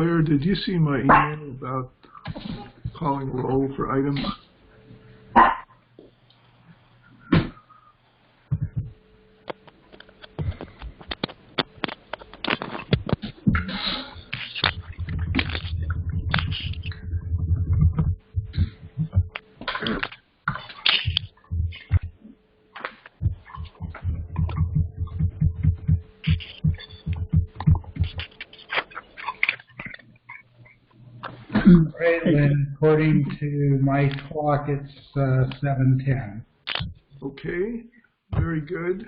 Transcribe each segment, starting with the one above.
Claire, did you see my email about calling roll for items? Right, and according to my clock, it's 7:10. Okay, very good.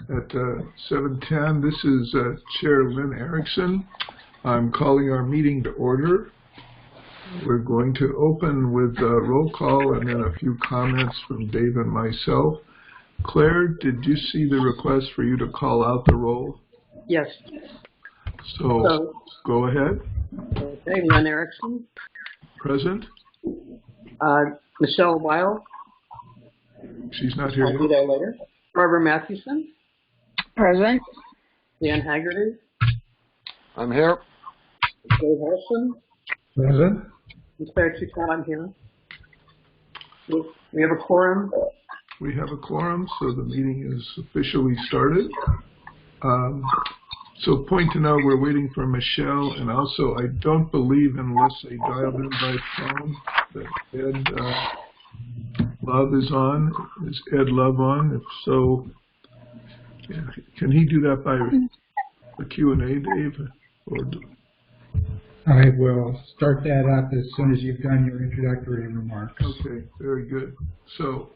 At 7:10, this is Chair Lynn Erickson. I'm calling our meeting to order. We're going to open with a roll call and then a few comments from Dave and myself. Claire, did you see the request for you to call out the roll? Yes. So go ahead. Okay, Lynn Erickson. Present. Michelle Weil. She's not here. I'll be there later. Barbara Mathewson. Present. Dan Haggerty. I'm here. Dave Olson. Present. Ms. Claire Tucson, I'm here. We have a quorum. We have a quorum, so the meeting is officially started. So point to note, we're waiting for Michelle, and also I don't believe, unless they dialed in by phone, that Ed Love is on. Is Ed Love on? If so, yeah, can he do that by the Q&A, Dave? Or I will start that up as soon as you've done your introductory remarks. Okay, very good. So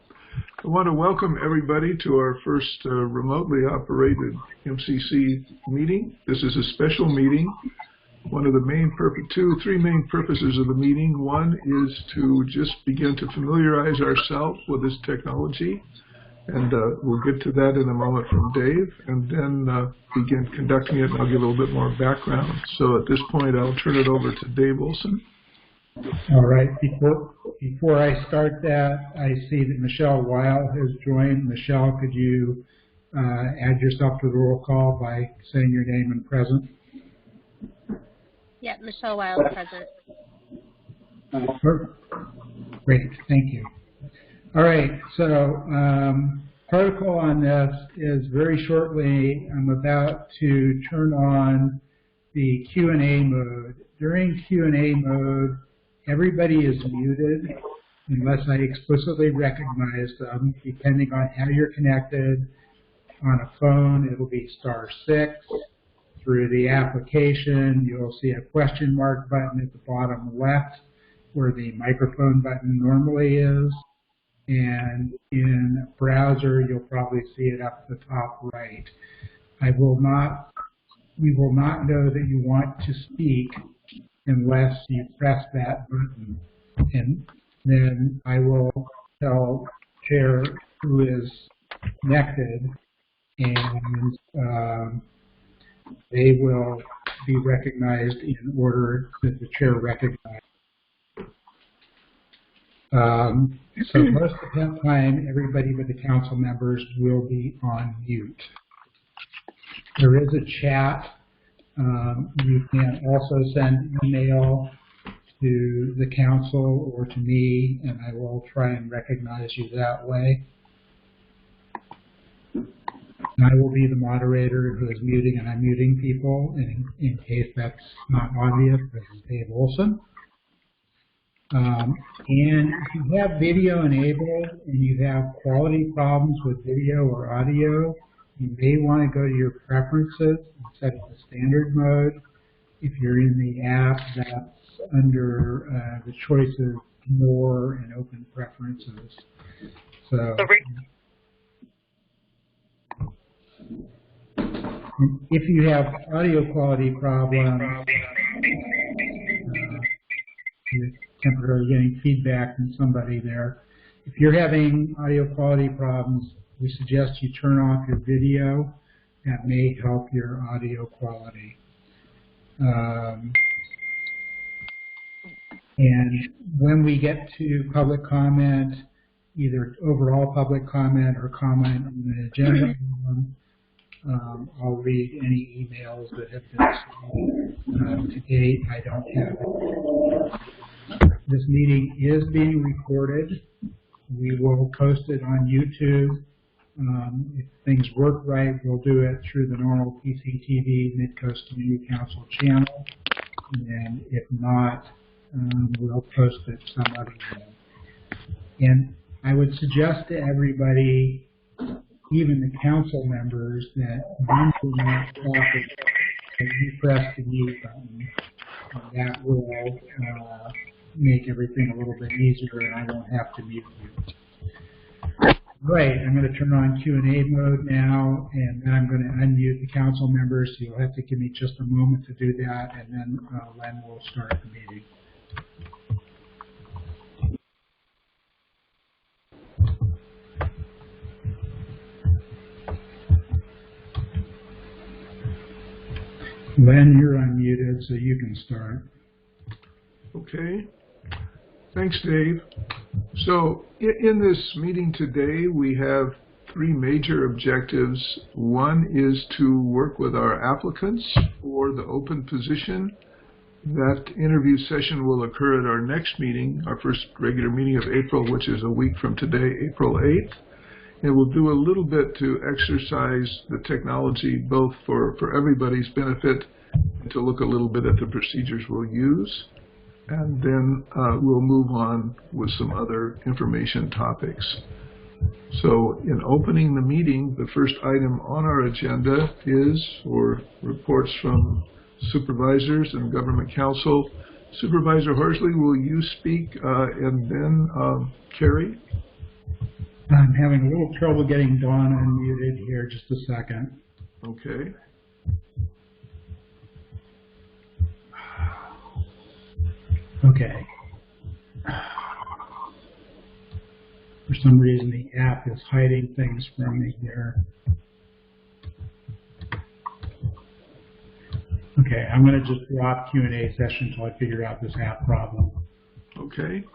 I want to welcome everybody to our first remotely operated MCC meeting. This is a special meeting. One of the main three main purposes of the meeting. One is to just begin to familiarize ourselves with this technology, and we'll get to that in a moment from Dave, and then begin conducting it, and I'll give a little bit more background. So at this point, I'll turn it over to Dave Olson. All right. Before I start that, I see that Michelle Weil has joined. Michelle, could you add yourself to the roll call by saying your name and present? Yeah, Michelle Weil, present. Great, thank you. All right, so protocol on this is very shortly I'm about to turn on the Q&A mode. During Q&A mode, everybody is muted unless I explicitly recognize them. Depending on how you're connected, on a phone, it'll be *6. Through the application, you'll see a question mark button at the bottom left where the microphone button normally is. And in a browser, you'll probably see it up at the top right. We will not know that you want to speak unless you press that button. And then I will tell Chair who is connected, and they will be recognized in order that the Chair recognizes. So most of the time, everybody but the council members will be on mute. There is a chat. You can also send email to the council or to me, and I will try and recognize you that way. And I will be the moderator who is muting and unmuting people, in case that's not obvious. This is Dave Olson. And if you have video enabled and you have quality problems with video or audio, you may want to go to your preferences and set it to standard mode. If you're in the app, that's under the choices more and open preferences. So if you have audio quality problems, you're temporarily getting feedback from somebody there. If you're having audio quality problems, we suggest you turn off your video. That may help your audio quality. And when we get to public comment, either overall public comment or comment on the agenda, I'll read any emails that have been submitted to date. I don't have it. This meeting is being recorded. We will post it on YouTube. If things work right, we'll do it through the normal PCTV Midcoast Community Council channel. And then if not, we'll post it some other way. And I would suggest to everybody, even the council members, that when you're not talking, that you press the mute button. And that will make everything a little bit easier, and I won't have to mute you. Right, I'm going to turn on Q&A mode now, and then I'm going to unmute the council members, so you'll have to give me just a moment to do that, and then Len will start the meeting. Len, you're unmuted, so you can start. Okay. Thanks, Dave. So in this meeting today, we have three major objectives. One is to work with our applicants for the open position. That interview session will occur at our next meeting, our first regular meeting of April, which is a week from today, April 8th. And we'll do a little bit to exercise the technology both for everybody's benefit and to look a little bit at the procedures we'll use. And then we'll move on with some other information topics. So in opening the meeting, the first item on our agenda is for reports from supervisors and government counsel. Supervisor Horsley, will you speak and then Carrie? I'm having a little trouble getting Dawn unmuted here. Just a second. Okay. Okay. For some reason, the app is hiding things from me here. Okay, I'm going to just drop Q&A session until I figure out this app problem. Okay.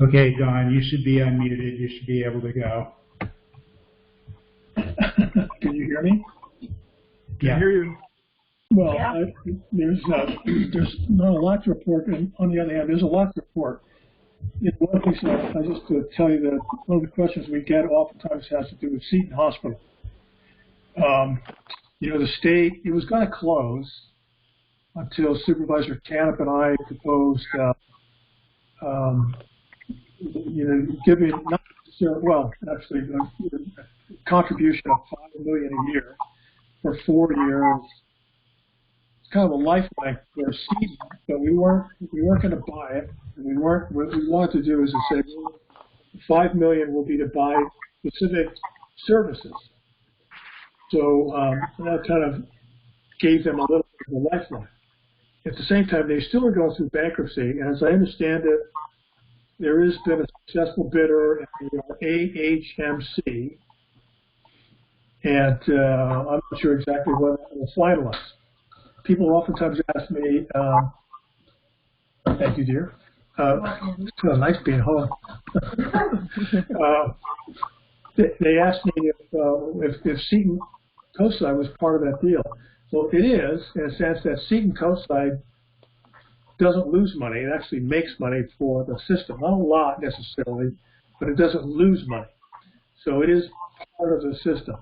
Okay, Dawn, you should be unmuted. You should be able to go. Can you hear me? Yeah. I hear you. Well, Yeah. there's not a lot to report, and on the other hand, there's a lot to report. One thing, I just to tell you that one of the questions we get oftentimes has to do with Seton Hospital. You know, the state, it was going to close until Supervisor Canup and I proposed, you know, giving not necessarily, well, actually, a contribution of $5 million a year for 4 years. It's kind of a lifeline for Seton, but we weren't going to buy it. And what we wanted to do is to say, well, $5 million will be to buy specific services. So that kind of gave them a little bit of a lifeline. At the same time, they still are going through bankruptcy, and as I understand it, there has been a successful bidder in the AHMC, and I'm not sure exactly what it will finalize. People oftentimes ask me, thank you, dear. It's so nice being home. They asked me if Seton Coastside was part of that deal. Well, it is, in a sense that Seton Coastside doesn't lose money. It actually makes money for the system. Not a lot necessarily, but it doesn't lose money. So it is part of the system.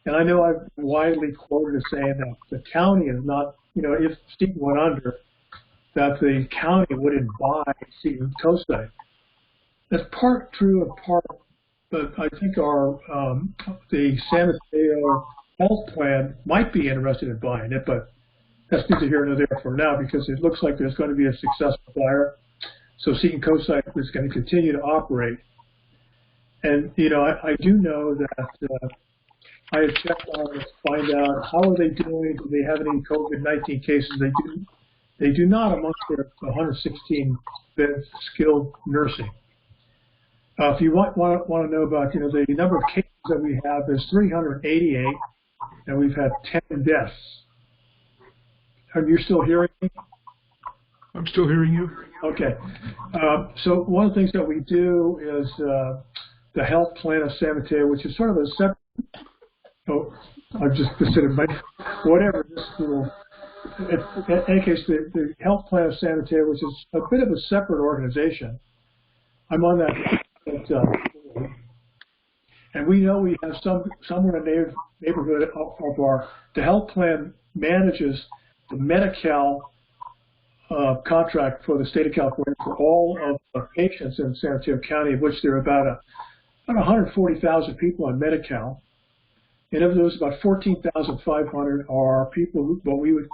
And I know I've widely quoted as saying that the county is not, you know, if Seton went under, that the county wouldn't buy Seton Coastside. That's part true and part, but I think the San Mateo Health Plan might be interested in buying it, but that's neither here nor there for now because it looks like there's going to be a successful buyer. So Seton Coastside is going to continue to operate. And, you know, I do know that I have checked on to find out how are they doing, do they have any COVID-19 cases. They do not amongst their 116-bed skilled nursing. If you want to know about, you know, the number of cases that we have is 388, and we've had 10 deaths. Are you still hearing me? I'm still hearing you. Okay. So one of the things that we do is the health plan of San Mateo, which is sort of a separate. Oh, I've just considered my whatever this little. In any case, the health plan of San Mateo, which is a bit of a separate organization. I'm on that. And we know we have somewhere in the neighborhood of the health plan manages the Medi-Cal contract for the state of California for all of the patients in San Mateo County, of which there are about 140,000 people on Medi-Cal. And of those, about 14,500 are people that we would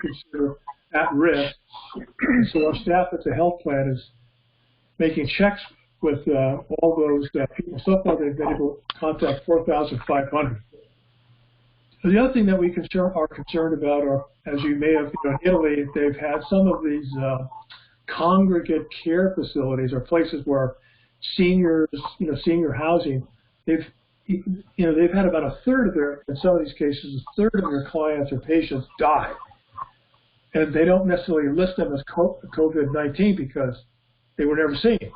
consider at risk. And so our staff at the health plan is making checks with all those people. So far, they've been able to contact 4,500. The other thing that we are concerned about are, as you may have, in Italy, they've had some of these congregate care facilities or places where seniors, senior housing, they've had about a third of in some of these cases, a third of their clients or patients die. And they don't necessarily list them as COVID-19 because they were never seen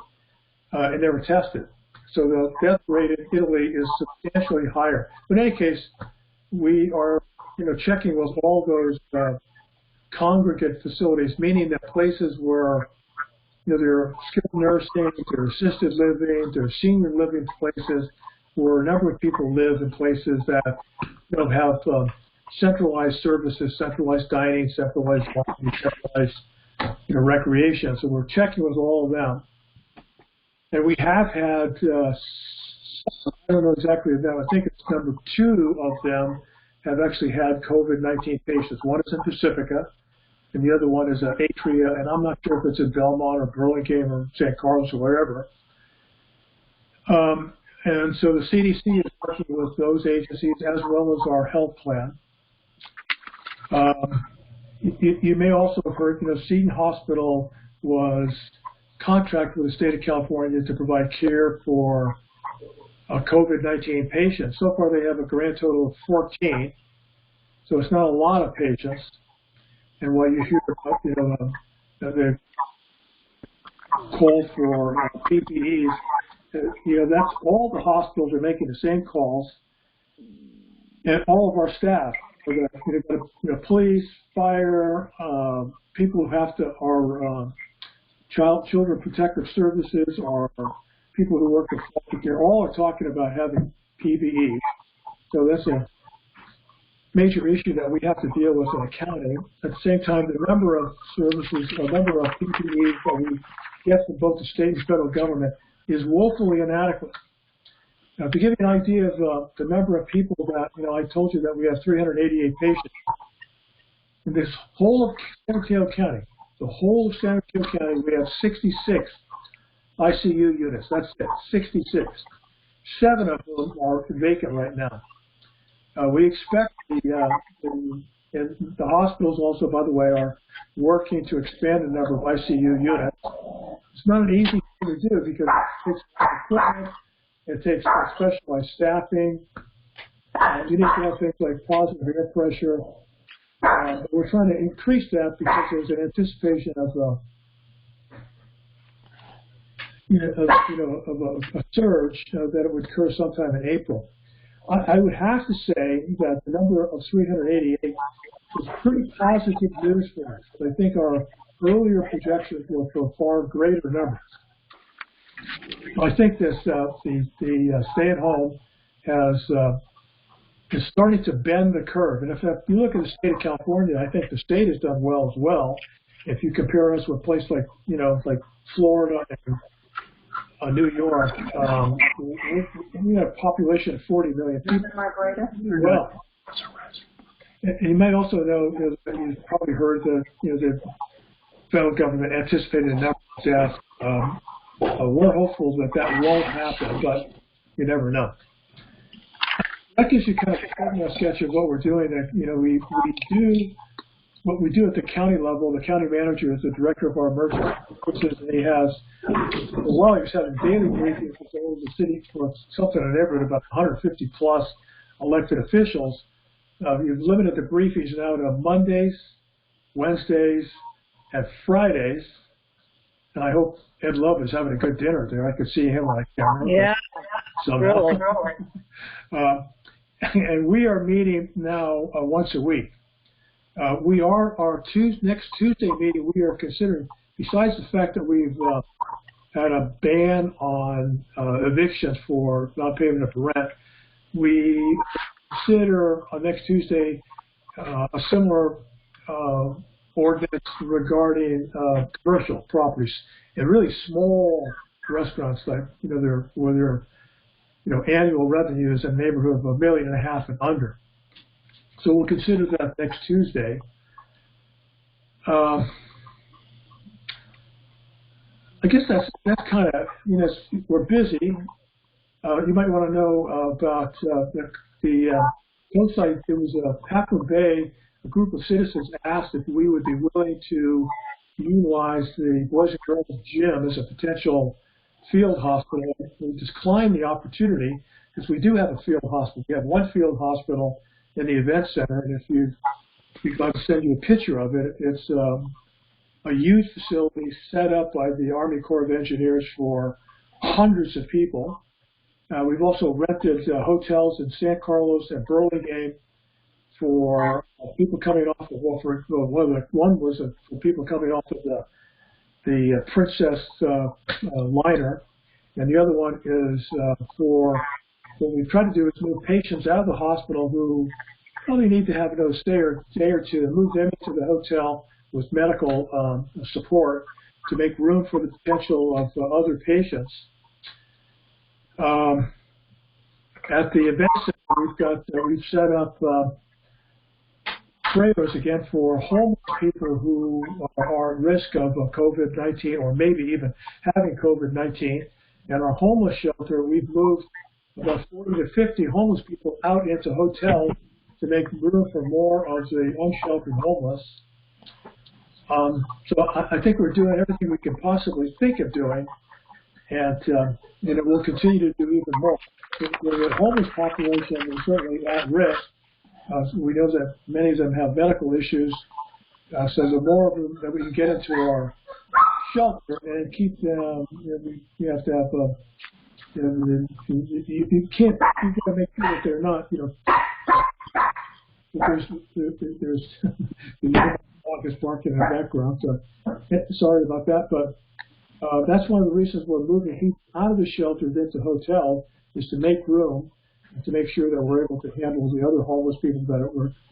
and never tested. So the death rate in Italy is substantially higher. But in any case, we are, checking with all those congregate facilities, meaning that places where, there are skilled nursing, there are assisted living, there are senior living places where a number of people live in places that have centralized services, centralized dining, centralized walking, centralized recreation. So we're checking with all of them. And we have had, I don't know exactly now, I think it's number 2 of them have actually had COVID-19 patients. One is in Pacifica, and the other one is at Atria, and I'm not sure if it's in Belmont or Burlingame or San Carlos or wherever. And so the CDC is working with those agencies as well as our health plan. You may also have heard, Seton Hospital was contracted with the state of California to provide care for COVID-19 patients. So far, they have a grand total of 14, so it's not a lot of patients. And while you hear about, the call for PPEs, that's all the hospitals are making the same calls, and all of our staff, police, fire, people who have to, our children protective services, or people who work in foster care, all are talking about having PPE. So that's a major issue that we have to deal with in accounting. At the same time, the number of services, the number of PPEs that we get from both the state and federal government is woefully inadequate. Now, to give you an idea of the number of people that, I told you that we have 388 patients. In this whole of San Mateo County, the whole of San Mateo County, we have 66 ICU units. That's it, 66. 7 of them are vacant right now. We expect the hospitals also, by the way, are working to expand the number of ICU units. It's not an easy thing to do because it takes equipment, it takes specialized staffing. You need to have things like positive air pressure. We're trying to increase that because there's an anticipation of a surge that it would occur sometime in April. I would have to say that the number of 388 is pretty positive news for us. I think our earlier projections were for far greater numbers. I think this the stay-at-home is starting to bend the curve. And if you look at the state of California, I think the state has done well as well. If you compare us with places like like Florida and New York, we have a population of 40 million people. Well, and you may also know, you've probably heard that the federal government anticipated a number of deaths. We're hopeful that won't happen, but you never know. That gives you kind of a sketch of what we're doing. And we do what we do at the county level. The county manager is the director of our emergency services, and he has, while he was having daily briefings with all of the city for something in the neighborhood about 150 plus elected officials. You've limited the briefings now to Mondays, Wednesdays, And Fridays, and I hope Ed Love is having a good dinner there. I could see him on camera. Yeah, Somehow. really. And we are meeting now once a week. We are our next Tuesday meeting. We are considering, besides the fact that we've had a ban on evictions for not payment of rent, we consider next Tuesday a similar ordinance regarding commercial properties and really small restaurants, like where their annual revenue is in the neighborhood of $1.5 million and under. So we'll consider that next Tuesday. I guess that's kind of, we're busy. You might want to know about the website. There was a Halfmoon Bay, a group of citizens asked if we would be willing to utilize the Boys and Girls Gym as a potential field hospital. We declined the opportunity because we do have a field hospital. We have one field hospital in the event center, and if you'd like to send you a picture of it, it's a youth facility set up by the Army Corps of Engineers for hundreds of people. We've also rented hotels in San Carlos and Burlingame for people coming off of, one was for people coming off of the Princess liner, and the other one is for what we've tried to do is move patients out of the hospital who probably need to have another day or two, and move them into the hotel with medical support to make room for the potential of other patients. At the event center, we've set up trailers again for homeless people who are at risk of COVID-19 or maybe even having COVID-19. And our homeless shelter, we've moved about 40 to 50 homeless people out into hotels to make room for more of the unsheltered homeless. So I think we're doing everything we can possibly think of doing, and we'll continue to do even more. The homeless population is certainly at risk. We know that many of them have medical issues, so the more of them that we can get into our shelter and keep them, we have to have, you can't, you've got to make sure that they're not, there's the dog is barking in the background, so sorry about that, but that's one of the reasons we're moving people out of the shelters into hotels, is to make room and to make sure that we're able to handle the other homeless people that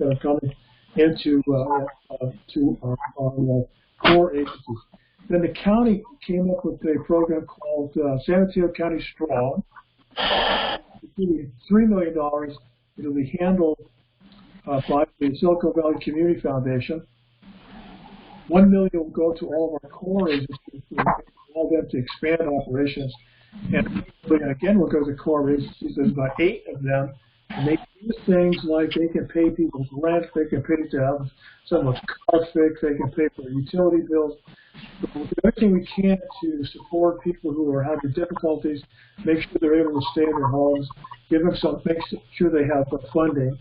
are coming into to our core agencies. Then the county came up with a program called San Mateo County Strong. $3 million. It'll be handled by the Silicon Valley Community Foundation. $1 million will go to all of our core agencies, allow them to expand operations. And again, we'll go to core agencies. There's about 8 of them, and they do things like they can pay people's rent, they can pay to have someone's car fixed, they can pay for utility bills. So we'll do everything we can to support people who are having difficulties, make sure they're able to stay in their homes, give them make sure they have funding.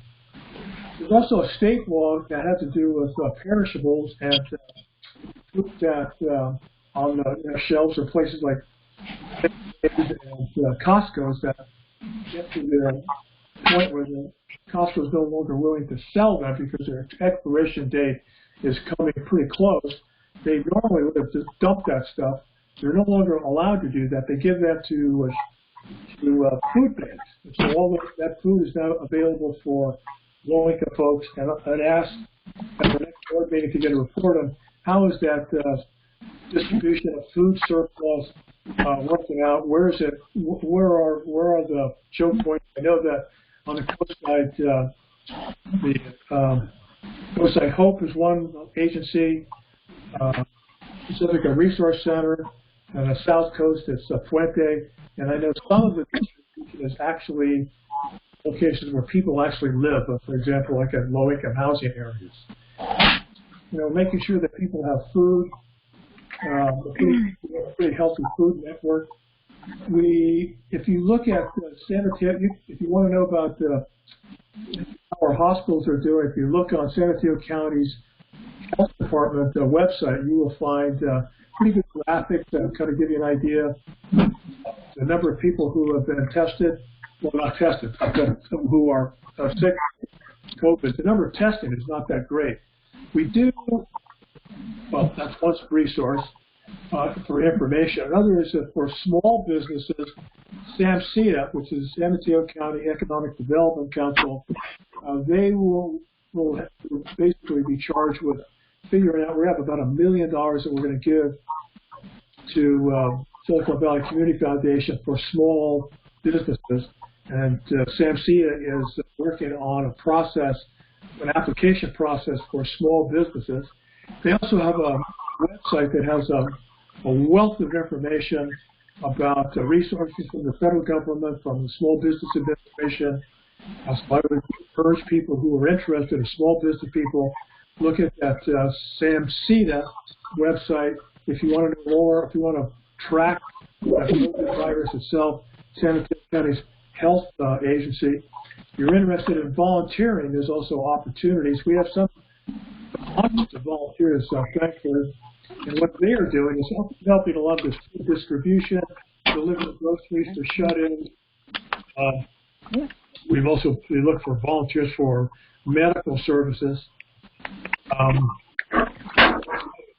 There's also a state law that has to do with perishables and food that on the shelves or places like and Costco's that get to the point where the Costco is no longer willing to sell them because their expiration date is coming pretty close. They normally would have just dumped that stuff. They're no longer allowed to do that. They give that to food banks. And so all that food is now available for low-income folks. And I'd ask at the next board meeting to get a report on how is that distribution of food surplus working out. Where is it? Where are the choke points? I know that on the coast side, the coast side Hope is one agency. Pacific Resource Center, and the South Coast it's Puente, and I know some of the distribution is actually locations where people actually live. For example, like at low-income housing areas. Making sure that people have food. A pretty healthy food network. If you look at San Mateo, if you want to know about how our hospitals are doing, if you look on San Mateo County's Health Department website, you will find pretty good graphics that kind of give you an idea of the number of people who have been tested, well, not tested, but who are sick with COVID. The number of testing is not that great. We do, well, that's one resource for information. Another is that for small businesses, SAMCETA, which is San Mateo County Economic Development Council, they will basically be charged with figuring out, we have about $1 million that we're going to give to Silicon Valley Community Foundation for small businesses. And SAMCETA is working on a process, an application process for small businesses. They also have a website that has a wealth of information about resources from the federal government, from the Small Business Administration. So I would urge people who are interested in small business people, look at that SAMCETA website. If you want to know more, if you want to track the COVID virus itself, San Mateo County's health agency. If you're interested in volunteering, there's also opportunities. We have some hundreds of volunteers, thankfully. And what they are doing is helping a lot of the distribution, delivering groceries to shut-ins. We look for volunteers for medical services.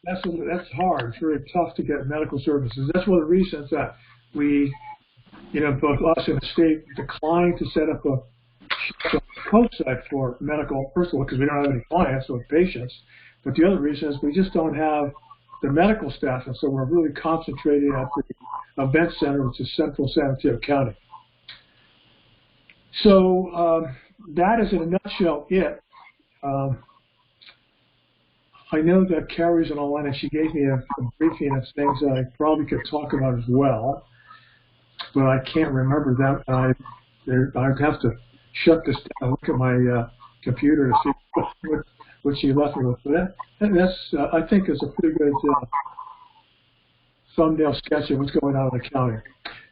That's hard. It's very tough to get medical services. That's one of the reasons that we, both us and the state declined to set up a website for medical, first of all, because we don't have any clients or patients. But the other reason is we just don't have the medical staff, and so we're really concentrating at the event center, which is central San Mateo County. So that is in a nutshell it. I know that Carrie's on online, and she gave me a briefing of things that I probably could talk about as well, but I can't remember them. I have to shut this down, look at my computer to see what she left me with. But that's, I think, is a pretty good thumbnail sketch of what's going on in the county.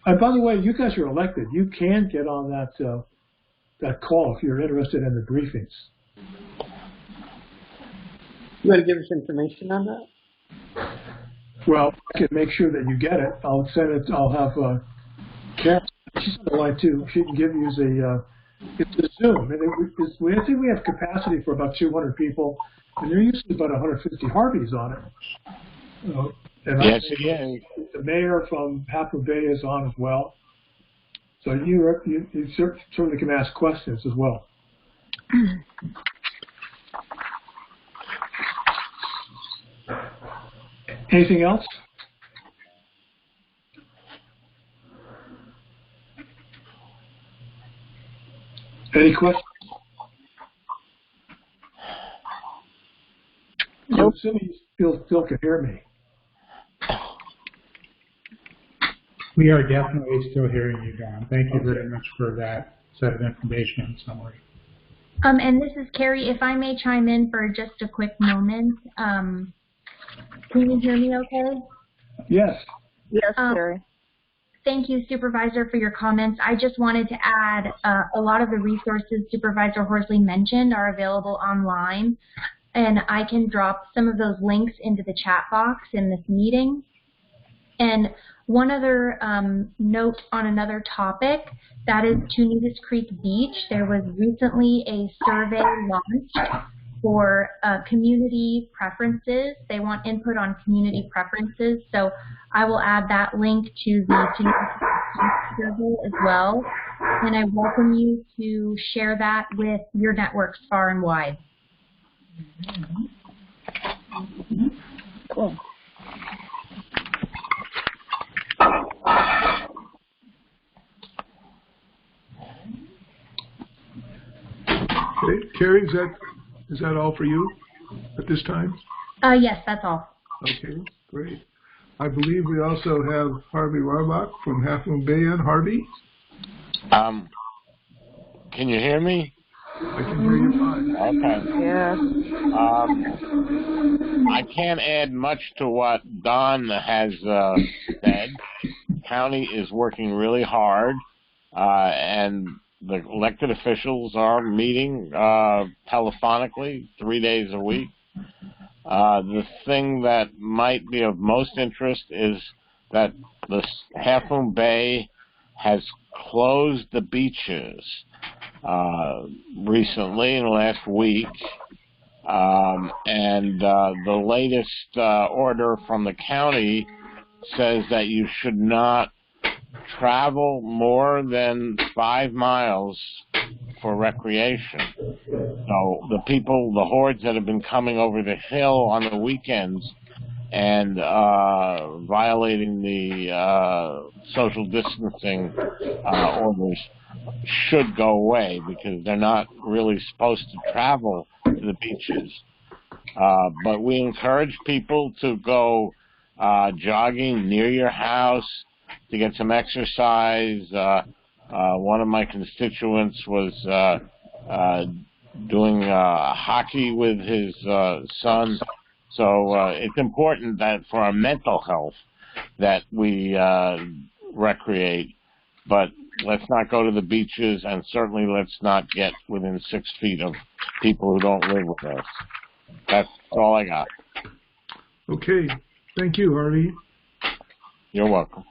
And by the way, you guys are elected. You can get on that call if you're interested in the briefings. You want to give us information on that? Well, I can make sure that you get it. I'll send it. I'll have Karen. She's on the line too. She can give you it's a Zoom. And I think we have capacity for about 200 people, and there are usually about 150 Harveys on it. And yes, the mayor from Half Moon Bay is on as well. So you certainly can ask questions as well. Anything else? Any questions? Nope. I'm assuming Phil can hear me. We are definitely still hearing you, Don. Thank you very much for that set of information and summary. And this is Carrie. If I may chime in for just a quick moment. Can you hear me okay? Yes. Yes, Carrie. Thank you, Supervisor, for your comments. I just wanted to add a lot of the resources Supervisor Horsley mentioned are available online, and I can drop some of those links into the chat box in this meeting. And one other note on another topic, that is Tunitas Creek Beach. There was recently a survey launched for community preferences. They want input on community preferences, so I will add that link to the Tunitas Creek survey as well, and I welcome you to share that with your networks far and wide. Cool. Okay. Carrie, is that all for you at this time? Yes, that's all. Okay, great. I believe we also have Harvey Warbach from Half Moon Bay on. Harvey? Can you hear me? I can hear you fine. Okay. Yeah. I can't add much to what Don has said. County is working really hard, and the elected officials are meeting telephonically 3 days a week. The thing that might be of most interest is that the Half Moon Bay has closed the beaches recently, in the last week. And the latest order from the county says that you should not travel more than 5 miles for recreation. So the people, the hordes that have been coming over the hill on the weekends and violating the social distancing orders should go away, because they're not really supposed to travel to the beaches. But we encourage people to go jogging near your house to get some exercise. One of my constituents was doing hockey with his son. So it's important that for our mental health that we recreate, but let's not go to the beaches, and certainly let's not get within 6 feet of people who don't live with us. That's all I got. Okay. Thank you, Harvey. You're welcome.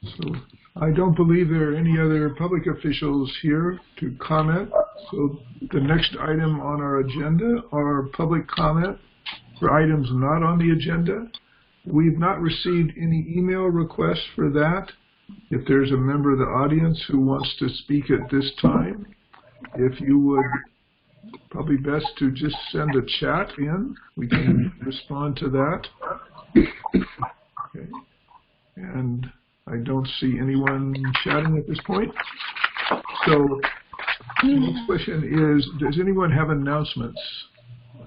So I don't believe there are any other public officials here to comment. So the next item on our agenda are public comment for items not on the agenda. We've not received any email requests for that. If there's a member of the audience who wants to speak at this time, if you would, probably best to just send a chat in. We can respond to that. Okay. And I don't see anyone chatting at this point. So the next question is, does anyone have announcements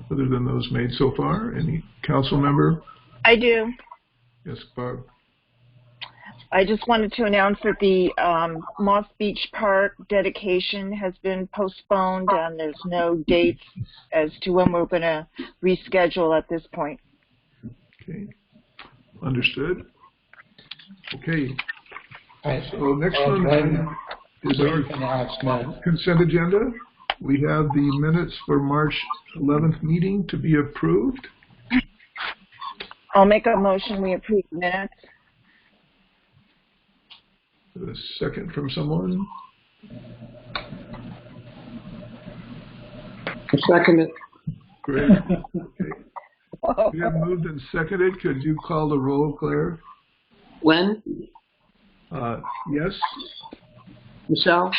other than those made so far? Any council member? I do. Yes, Barb. I just wanted to announce that the Moss Beach Park dedication has been postponed, and there's no dates as to when we're going to reschedule at this point. Okay. Understood. Okay. Right. So next one is our consent agenda. We have the minutes for March 11th meeting to be approved. I'll make a motion we approve the minutes. A second from someone. Second it. Great. Okay. We have moved and seconded. Could you call the roll, Claire? Wen? Yes. Michelle?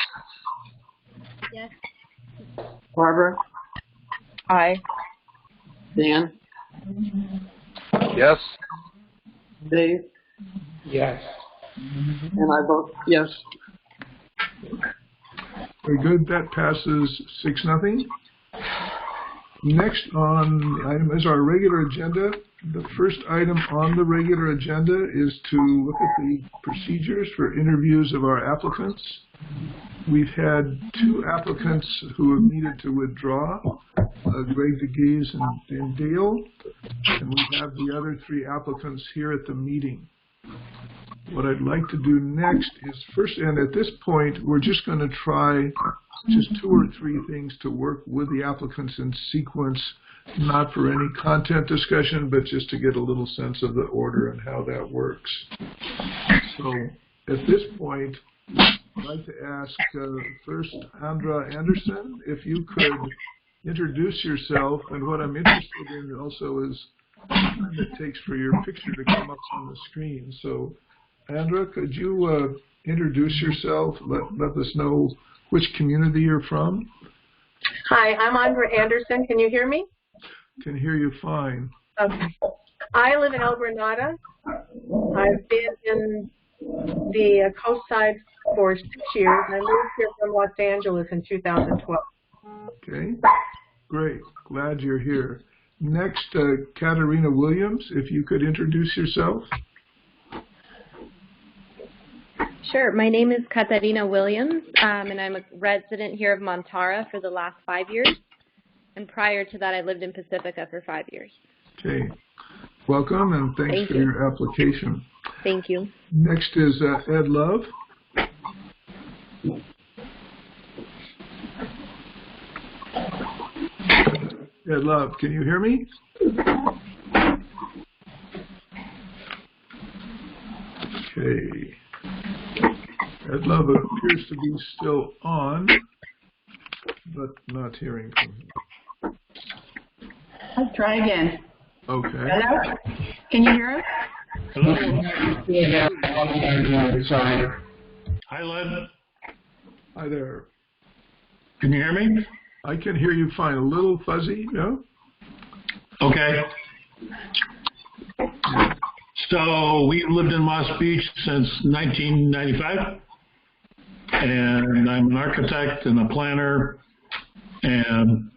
Yes. Barbara? Aye. Dan? Yes. Dave? Yes. And I vote yes. Very good. That passes 6-0. Next on the item is our regular agenda. The first item on the regular agenda is to look at the procedures for interviews of our applicants. We've had 2 applicants who have needed to withdraw, Greg DeGees and Dale, and we have the other 3 applicants here at the meeting. What I'd like to do next is first, and at this point, we're just going to try just 2 or 3 things to work with the applicants in sequence, not for any content discussion, but just to get a little sense of the order and how that works. So at this point, I'd like to ask first Andra Anderson, if you could introduce yourself, and what I'm interested in also is the time it takes for your picture to come up on the screen. So Andra, could you introduce yourself, let us know which community you're from? Hi, I'm Andra Anderson. Can you hear me? Can hear you fine. Okay. I live in El Granada. I've been in the coast side for 6 years. I moved here from Los Angeles in 2012. Okay, great. Glad you're here. Next, Katarina Williams, if you could introduce yourself. Sure. My name is Katarina Williams, and I'm a resident here of Montara for the last 5 years. And prior to that, I lived in Pacifica for 5 years. Okay. Welcome, and thanks for your application. Thank you. Next is Ed Love. Ed Love, can you hear me? Okay. Ed Love appears to be still on, but not hearing from him. I'll try again. Okay. Hello? Can you hear us? Hello. Sorry. Hi, Len. Hi there. Can you hear me? I can hear you fine. A little fuzzy, no? Okay. So we've lived in Moss Beach since 1995, and I'm an architect and a planner and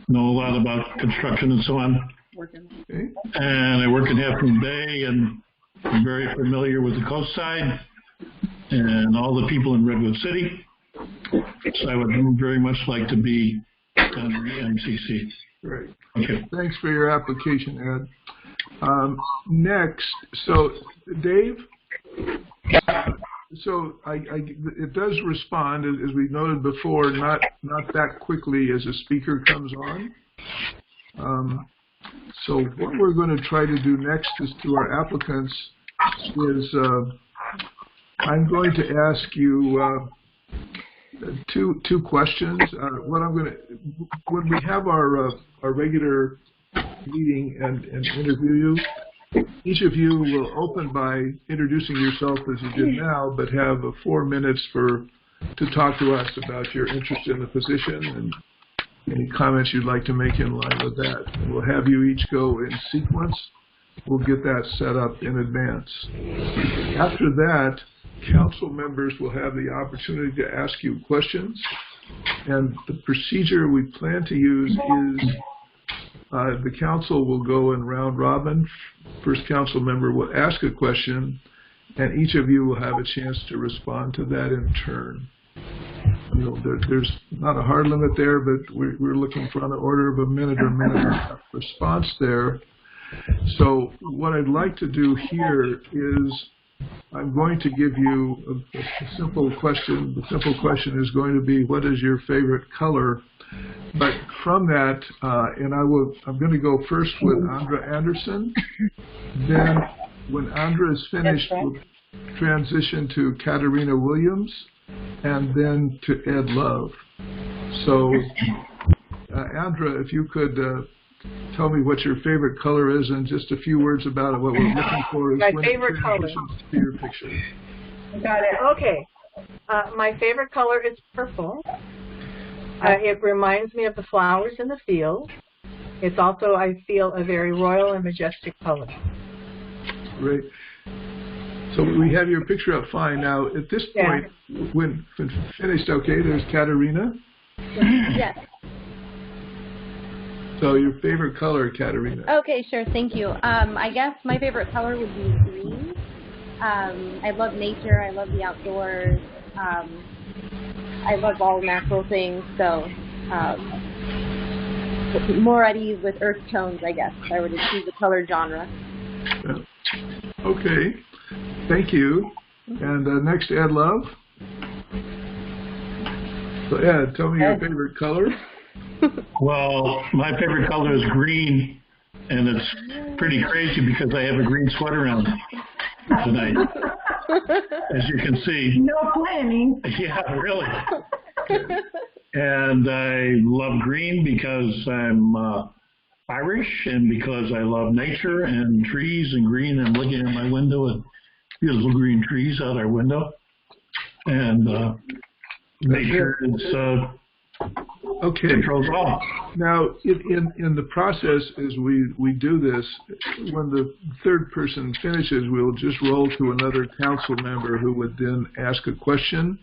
know a lot about construction and so on. Okay. And I work in Half Moon Bay, and I'm very familiar with the coast side and all the people in Redwood City. So I would very much like to be on the MCC. Great. Okay. Thanks for your application, Ed. Next, so Dave? So it does respond, as we noted before, not that quickly as a speaker comes on. So what we're going to try to do next is to our applicants is I'm going to ask you two questions. When we have our regular meeting and interview you, each of you will open by introducing yourself as you did now, but have 4 minutes to talk to us about your interest in the position and any comments you'd like to make in line with that. And we'll have you each go in sequence. We'll get that set up in advance. After that, council members will have the opportunity to ask you questions. And the procedure we plan to use is the council will go in round robin. First council member will ask a question, and each of you will have a chance to respond to that in turn. You know, there's not a hard limit there, but we're looking for on the order of a minute or minute and a half response there. So what I'd like to do here is I'm going to give you a simple question. The simple question is going to be, what is your favorite color? But from that, I'm going to go first with Andra Anderson. Then when Andra is finished, we'll transition to Katarina Williams, and then to Ed Love. So, Andra, if you could tell me what your favorite color is and just a few words about it. What we're looking for is my favorite color. To your picture. Got it. Okay. My favorite color is purple. It reminds me of the flowers in the field. It's also, I feel, a very royal and majestic color. Great. So we have your picture up fine. Now, at this point, when finished, okay, there's Katarina. Yes. So your favorite color, Katarina. Okay, sure. Thank you. I guess my favorite color would be green. I love nature. I love the outdoors. I love all natural things. So more at ease with earth tones, I guess, if I were to choose a color genre. Okay. Thank you. And next, Ed Love. So Ed, tell me your favorite color. Well, my favorite color is green, and it's pretty crazy because I have a green sweater on tonight, as you can see. No planning. Yeah, really. And I love green because I'm Irish, and because I love nature and trees and green. I'm looking at my window at beautiful green trees out our window, and nature is okay. controls all. Now, in the process, as we do this, when the third person finishes, we'll just roll to another council member who would then ask a question,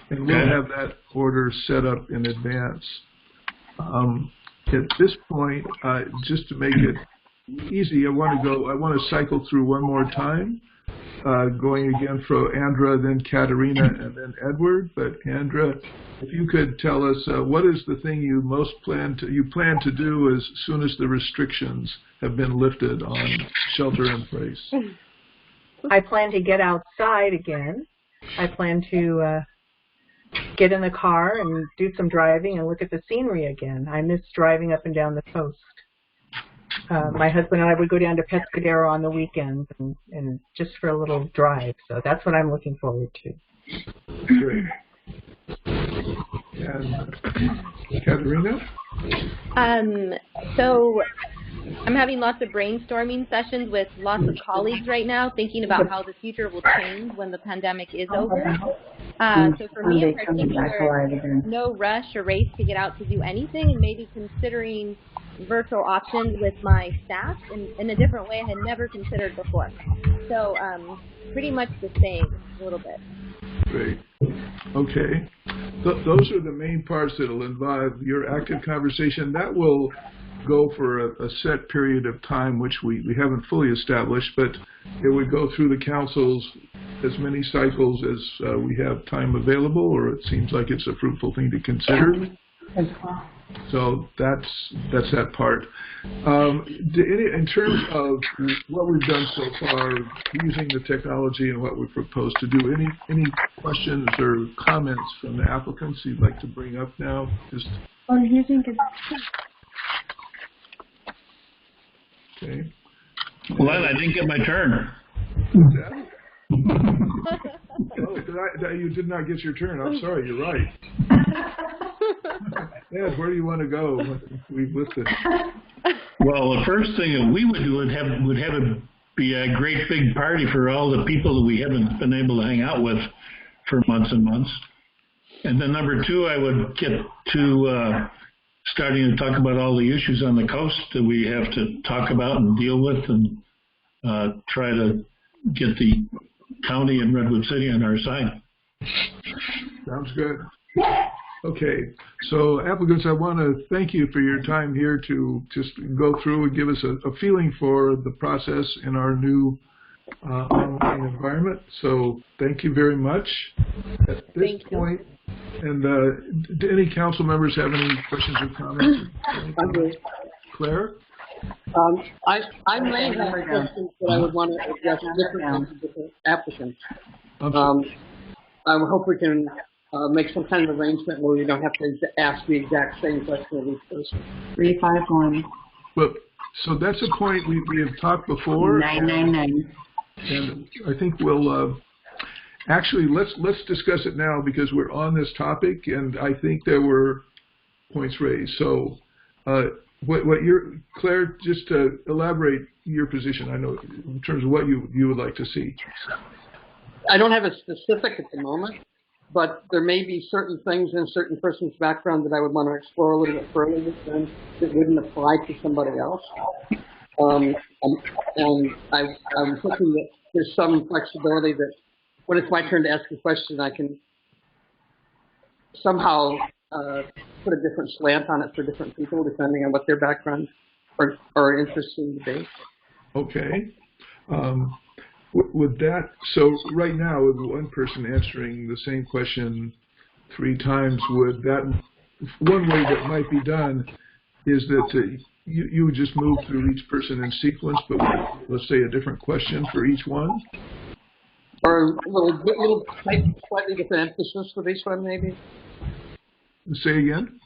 and we'll have that order set up in advance. At this point, just to make it easy, I want to cycle through one more time, going again for Andra, then Katarina, and then Edward. But Andra, if you could tell us what is the thing you plan to do as soon as the restrictions have been lifted on shelter in place? I plan to get outside again. I plan to get in the car and do some driving and look at the scenery again. I miss driving up and down the coast. My husband and I would go down to Pescadero on the weekends and just for a little drive. So that's what I'm looking forward to. Great. And Katerina? So I'm having lots of brainstorming sessions with lots of colleagues right now, thinking about how the future will change when the pandemic is over. So for me in particular, no rush or race to get out to do anything, and maybe considering virtual options with my staff in a different way I had never considered before. So pretty much the same, a little bit. Great. Okay. Those are the main parts that will involve your active conversation. That will go for a set period of time, which we haven't fully established, but it would go through the councils as many cycles as we have time available, or it seems like it's a fruitful thing to consider. So that's that part. In terms of what we've done so far, using the technology and what we propose to do, any questions or comments from the applicants you'd like to bring up now? Okay. Well, I didn't get my turn. You did not get your turn. I'm sorry. You're right. Ed, where do you want to go? We've listened. Well, the first thing that we would do would have it be a great big party for all the people that we haven't been able to hang out with for months and months. And then number two, I would get to starting to talk about all the issues on the coast that we have to talk about and deal with, and try to get the county and Redwood City on our side. Sounds good. Okay, so applicants, I want to thank you for your time here to just go through and give us a feeling for the process in our new online environment. So thank you very much. At this point, and do any council members have any questions or comments? Claire? I may have questions that I would want to address different applicants. I hope we can make some kind of arrangement where we don't have to ask the exact same question of each person. 351. Well, so that's a point we have talked before. 999. And I think we'll actually let's discuss it now because we're on this topic, and I think there were points raised. So, what you're, Claire, just to elaborate your position. I know in terms of what you would like to see. I don't have a specific at the moment, but there may be certain things in a certain person's background that I would want to explore a little bit further with them that wouldn't apply to somebody else. And I'm hoping that there's some flexibility that when it's my turn to ask a question, I can somehow put a different slant on it for different people, depending on what their background or interests in the debate. Okay. With that, so right now, with one person answering the same question 3 times, would that one way that might be done is that you would just move through each person in sequence, but let's say a different question for each one? Or a little slightly different emphasis for each one, maybe? Say again?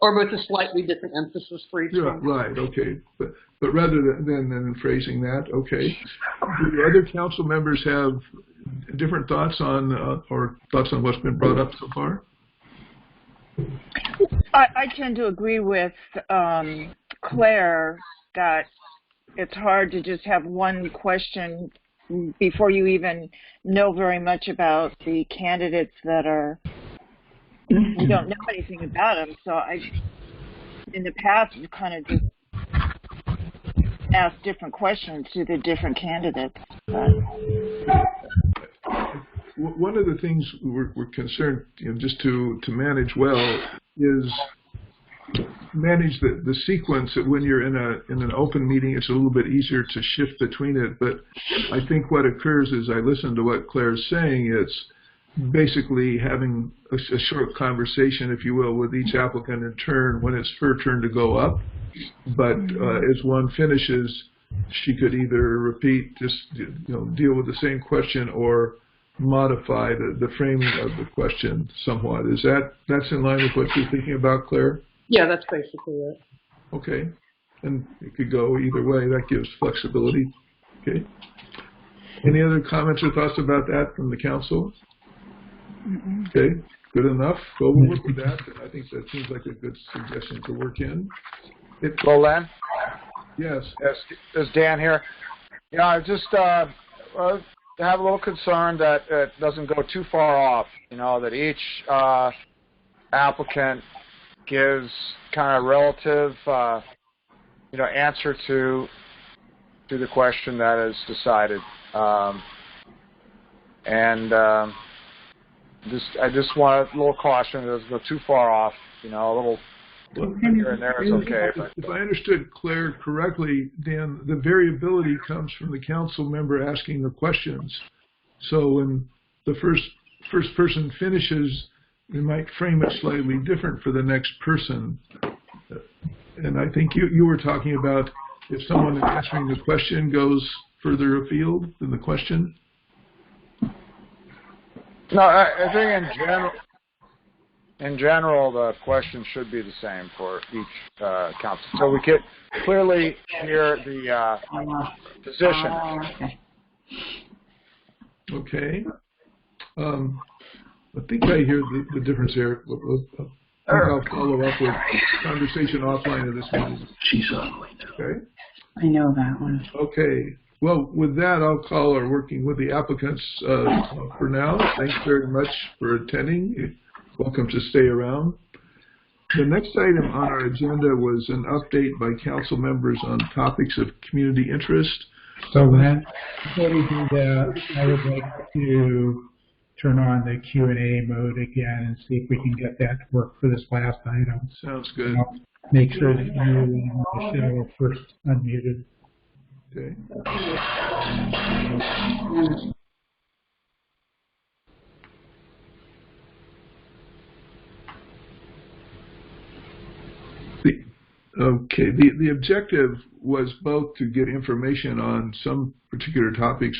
Or with a slightly different emphasis for each one. Right, okay. But rather than phrasing that, okay. Do the other council members have different thoughts on, or thoughts on what's been brought up so far? I tend to agree with Claire that it's hard to just have one question before you even know very much about the candidates that are, you don't know anything about them. So in the past, you kind of just asked different questions to the different candidates. One of the things we're concerned, just to manage well, is manage the sequence that when you're in an open meeting, it's a little bit easier to shift between it. But I think what occurs is I listen to what Claire's saying. It's basically having a short conversation, if you will, with each applicant in turn when it's her turn to go up. But as one finishes, she could either repeat, just deal with the same question, or modify the framing of the question somewhat. That's in line with what you're thinking about, Claire? Yeah, that's basically it. Okay. and it could go either way. That gives flexibility. Okay. Any other comments or thoughts about that from the council? Okay, good enough. Go work with that. I think that seems like a good suggestion to work in. Hello, Len? Yes. Yes, this is Dan here. Yeah, I just have a little concern that it doesn't go too far off, that each applicant gives kind of relative, answer to the question that is decided. I just want a little caution. It doesn't go too far off. A little here and there is okay. But if I understood Claire correctly, Dan, the variability comes from the council member asking the questions. So when the first person finishes, we might frame it slightly different for the next person. And I think you were talking about if someone answering the question goes further afield than the question. No, I think in general, the question should be the same for each council, so we could clearly hear the position. Okay. I think I hear the difference there. I'll follow up with conversation offline of this meeting. She's ugly. Okay. I know that one. Okay. Well, with that, I'll call our working with the applicants for now. Thanks very much for attending. You're welcome to stay around. The next item on our agenda was an update by council members on topics of community interest. So Len, before we do that, I would like to turn on the Q&A mode again and see if we can get that to work for this last item. Sounds good. I'll make sure that you and Michelle are first unmuted. Okay. The objective was both to get information on some particular topics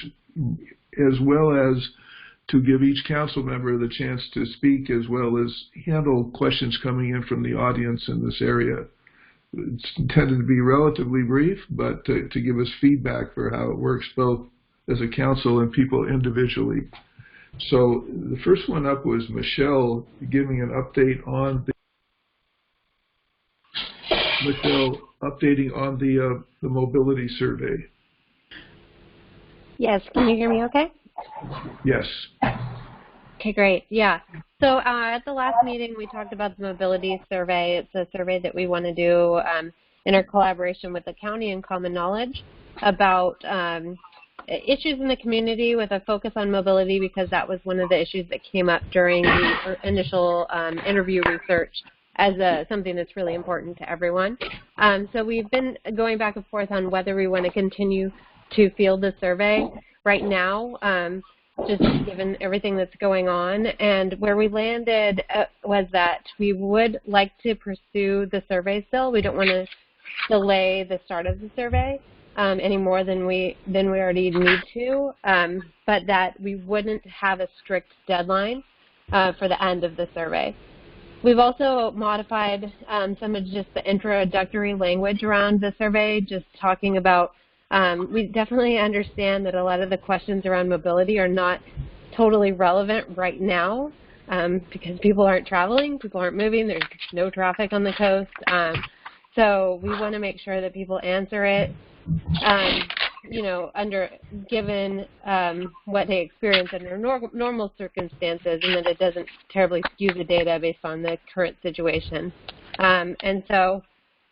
as well as to give each council member the chance to speak as well as handle questions coming in from the audience in this area. It's intended to be relatively brief, but to give us feedback for how it works both as a council and people individually. So the first one up was Michelle giving an update on the mobility survey. Yes, can you hear me okay? Yes. Okay, great. Yeah. So at the last meeting, we talked about the mobility survey. It's a survey that we want to do in our collaboration with the county and Common Knowledge about issues in the community with a focus on mobility, because that was one of the issues that came up during the initial interview research as something that's really important to everyone. So we've been going back and forth on whether we want to continue to field the survey right now, just given everything that's going on. And where we landed was that we would like to pursue the survey still. We don't want to delay the start of the survey any more than we already need to, but that we wouldn't have a strict deadline for the end of the survey. We've also modified some of just the introductory language around the survey, just talking about we definitely understand that a lot of the questions around mobility are not totally relevant right now because people aren't traveling, people aren't moving, there's no traffic on the coast. So we want to make sure that people answer it, given what they experience under normal circumstances, and that it doesn't terribly skew the data based on the current situation. And so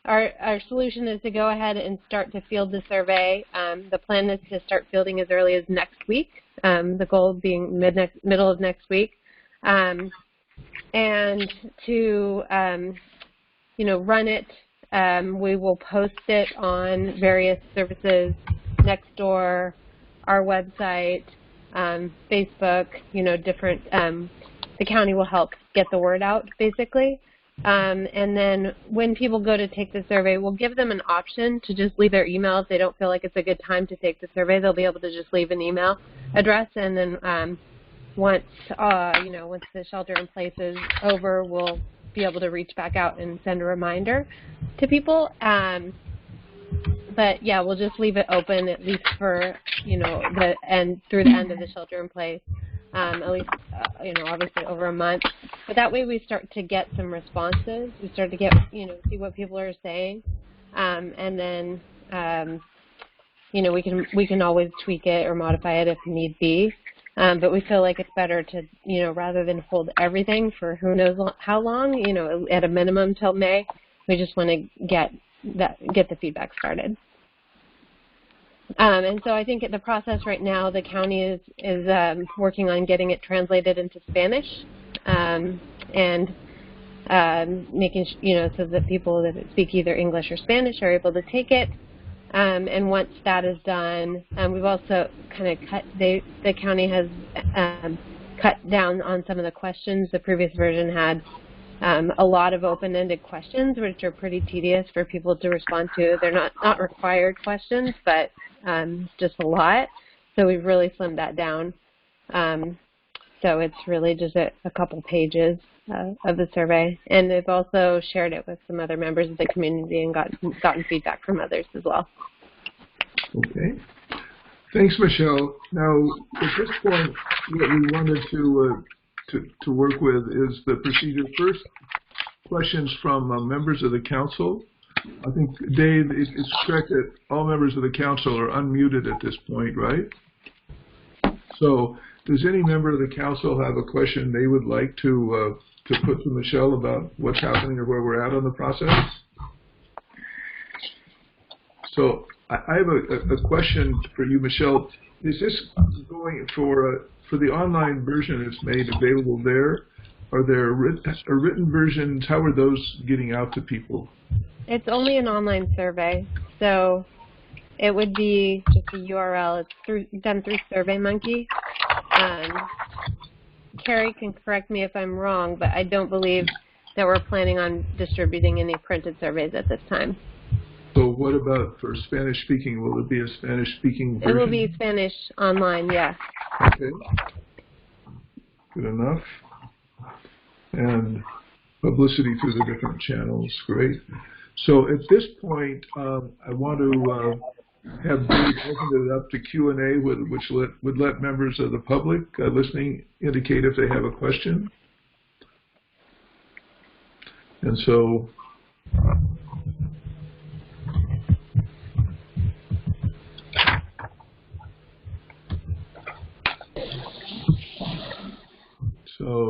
our solution is to go ahead and start to field the survey. The plan is to start fielding as early as next week, the goal being middle of next week, and to run it. We will post it on various services, Nextdoor, our website, Facebook, different, the county will help get the word out, basically. And then when people go to take the survey, we'll give them an option to just leave their email. If they don't feel like it's a good time to take the survey, they'll be able to just leave an email address. And then once the shelter in place is over, we'll be able to reach back out and send a reminder to people. But yeah, we'll just leave it open at least for, the end, through the end of the shelter in place, at least, obviously over a month. But that way we start to get some responses. We start to get, see what people are saying. And then, we can always tweak it or modify it if need be. But we feel like it's better to, rather than hold everything for who knows how long, at a minimum till May, we just want to get the feedback started. And so I think the process right now, the county is working on getting it translated into Spanish, and making, so that people that speak either English or Spanish are able to take it. And once that is done, we've also kind of the county has cut down on some of the questions. The previous version had a lot of open-ended questions, which are pretty tedious for people to respond to. They're not required questions, but just a lot. So we've really slimmed that down. So it's really just a couple pages of the survey. And they've also shared it with some other members of the community and gotten feedback from others as well. Okay. Thanks, Michelle. Now, at this point, what we wanted to work with is the procedure. First, questions from members of the council. I think, Dave, it's correct that all members of the council are unmuted at this point, right? So, does any member of the council have a question they would like to put to Michelle about what's happening or where we're at on the process? So, I have a question for you, Michelle. Is this going for the online version that's made available there? Are there written versions? How are those getting out to people? It's only an online survey, so it would be just a URL. It's done through SurveyMonkey. Carrie can correct me if I'm wrong, but I don't believe that we're planning on distributing any printed surveys at this time. So what about for Spanish speaking? Will it be a Spanish speaking version? It will be Spanish online, yeah. Okay. Good enough. And publicity through the different channels, great. So at this point, I want to have Dave open it up to Q&A, which would let members of the public listening indicate if they have a question. And so,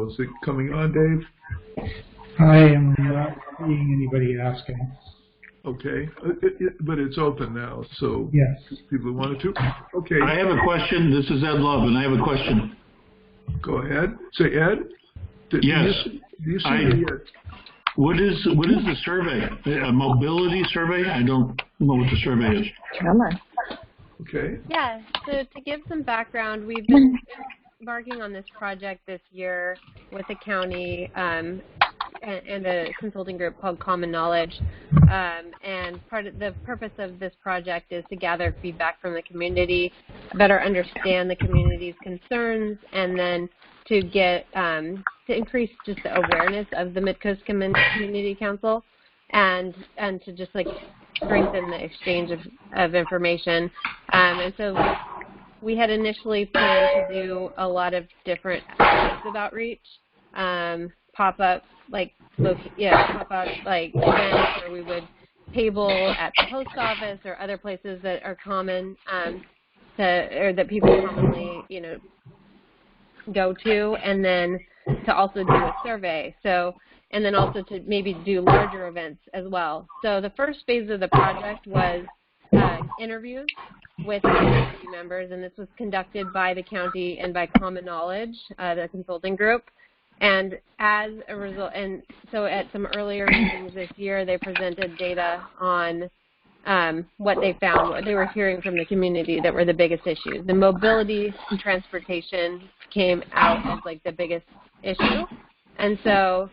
is it coming on, Dave? I am not seeing anybody asking. Okay, but it's open now, so yes. People who wanted to. Okay. I have a question. This is Ed Love, and I have a question. Go ahead. Say, Ed? Yes. Do you see the, what is the survey? A mobility survey? I don't know what the survey is. Okay. Yeah, so to give some background, we've been embarking on this project this year with the county and a consulting group called Common Knowledge. And part of the purpose of this project is to gather feedback from the community, better understand the community's concerns, and then to get to increase just the awareness of the Midcoast Community Council, and to just like strengthen the exchange of information. And so we had initially planned to do a lot of different types of outreach, pop-up events where we would table at the post office or other places that are common or that people commonly go to, and then to also do a survey. So, and then also to maybe do larger events as well. So the first phase of the project was interviews with community members, and this was conducted by the county and by Common Knowledge, the consulting group. And as a result, and so at some earlier meetings this year, they presented data on what they found, what they were hearing from the community that were the biggest issues. The mobility and transportation came out as like the biggest issue. And so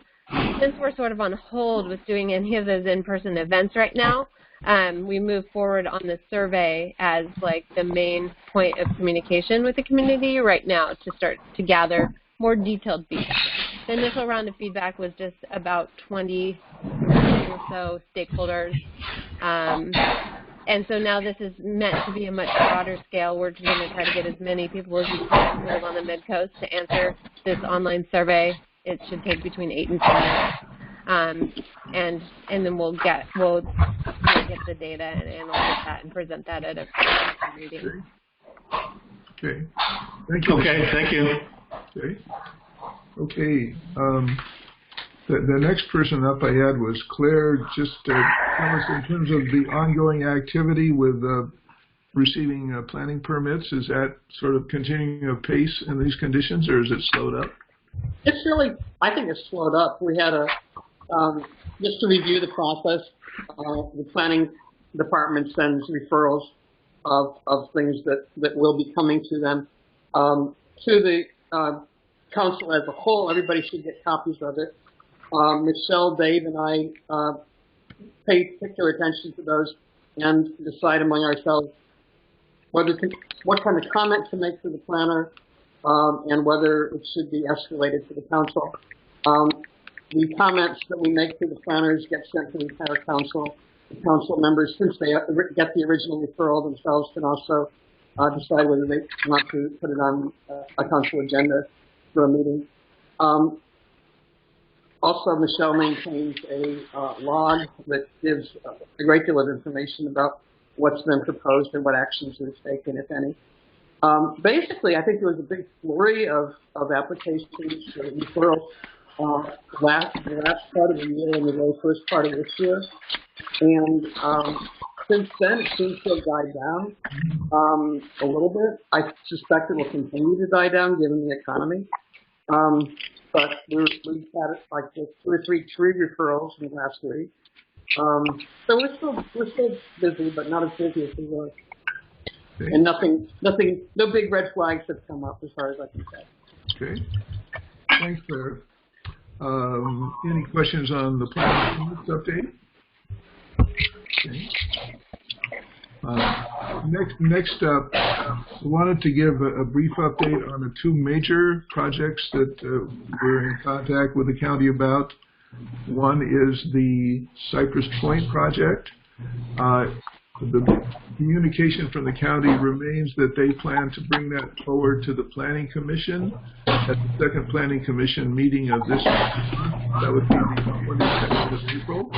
since we're sort of on hold with doing any of those in-person events right now, we move forward on the survey as like the main point of communication with the community right now to start to gather more detailed feedback. The initial round of feedback was just about 20 or so stakeholders, And so now this is meant to be a much broader scale. We're going to try to get as many people as we can who live on the Midcoast to answer this online survey. It should take between 8 and 10 minutes. And then we'll get the data and analyze that and present that at a meeting. Okay. Thank you. Okay, thank you. Okay. Okay. The next person up I had was Claire. Just tell us in terms of the ongoing activity with receiving planning permits. Is that sort of continuing apace in these conditions, or is it slowed up? It's really, I think it's slowed up. We had just to review the process, the planning department sends referrals of things that will be coming to them. To the council as a whole, everybody should get copies of it. Michelle, Dave, and I pay particular attention to those and decide among ourselves what kind of comment to make to the planner and whether it should be escalated to the council. The comments that we make to the planners get sent to the entire council. The council members, since they get the original referral themselves, can also decide whether they want to put it on a council agenda for a meeting. Also, Michelle maintains a log that gives a great deal of information about what's been proposed and what actions are taken, if any. Basically, I think there was a big flurry of applications for referrals the last part of the year and the very first part of this year. And since then, it seems to have died down a little bit. I suspect it will continue to die down given the economy. But we've had like 2 or 3 tree referrals in the last week. So we're still busy, but not as busy as we were. Okay. And no big red flags have come up as far as I can say. Okay. Thanks, Claire. Any questions on the plan update? Okay. Next up, I wanted to give a brief update on the 2 major projects that we're in contact with the county about. One is the Cypress Point project. The communication from the county remains that they plan to bring that forward to the Planning Commission at the second Planning Commission meeting of this month. That would be the 22nd of April.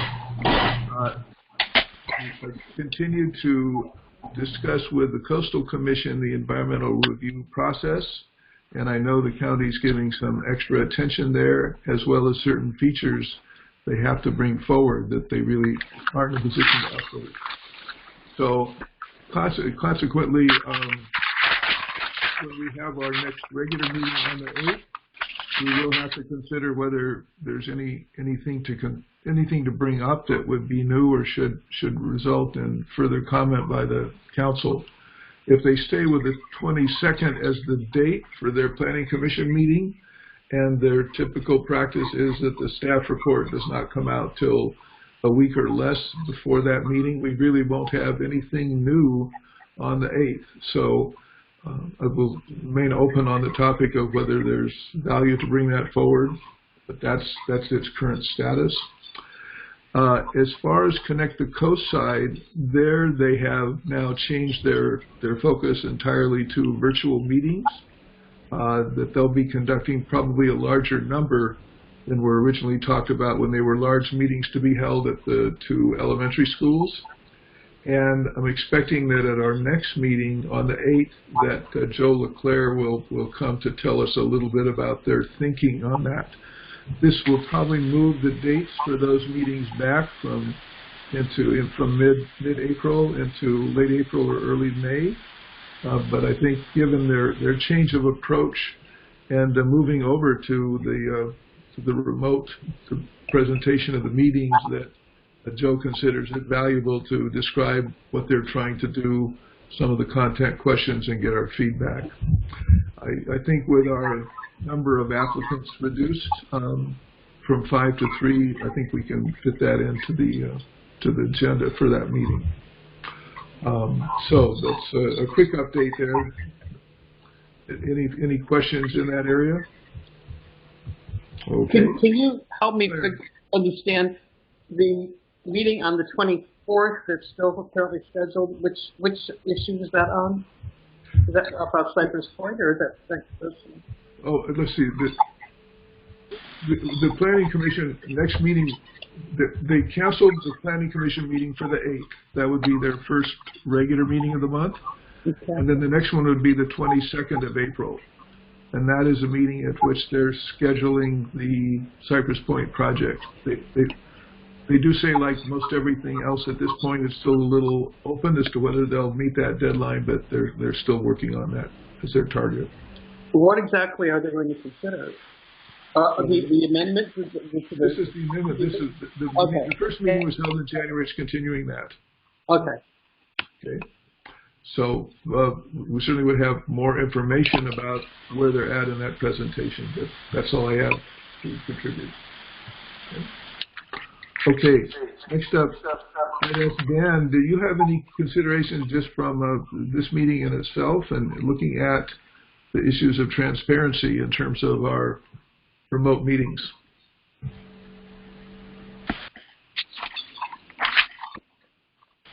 I continue to discuss with the Coastal Commission the environmental review process, and I know the county's giving some extra attention there, as well as certain features they have to bring forward that they really aren't in a position to upload. So consequently, when we have our next regular meeting on the 8th, we will have to consider whether there's anything to bring up that would be new or should result in further comment by the council. If they stay with the 22nd as the date for their Planning Commission meeting, and their typical practice is that the staff report does not come out till a week or less before that meeting, we really won't have anything new on the 8th. So I will remain open on the topic of whether there's value to bring that forward, but that's its current status. As far as Connect the Coast side, there they have now changed their focus entirely to virtual meetings, that they'll be conducting probably a larger number than were originally talked about when they were large meetings to be held at the 2 elementary schools. And I'm expecting that at our next meeting on the 8th that Joe LeClaire will come to tell us a little bit about their thinking on that. This will probably move the dates for those meetings back from mid-April into late April or early May. But I think given their change of approach and moving over to the remote presentation of the meetings, that Joe considers it valuable to describe what they're trying to do, some of the content questions, and get our feedback. I think with our number of applicants reduced from 5 to 3, I think we can fit that into the agenda for that meeting. So that's a quick update there. Any questions in that area? Okay. Can you help me understand the meeting on the 4th that's still currently scheduled. Which issue is that on? Is that about Cypress Point, or is that Oh, let's see. The Planning Commission next meeting, they canceled the Planning Commission meeting for the 8th. That would be their first regular meeting of the month. Okay. And then the next one would be the 22nd of April. And that is a meeting at which they're scheduling the Cypress Point project. They do say, like most everything else at this point, it's still a little open as to whether they'll meet that deadline, but they're still working on that as their target. What exactly are they going to consider? The amendment? This is the amendment. This is okay. The first meeting was held in January. It's continuing that. Okay. Okay. So we certainly would have more information about where they're at in that presentation, but that's all I have to contribute. Okay. Next up, I'd ask Dan, do you have any considerations just from this meeting in itself and looking at the issues of transparency in terms of our remote meetings?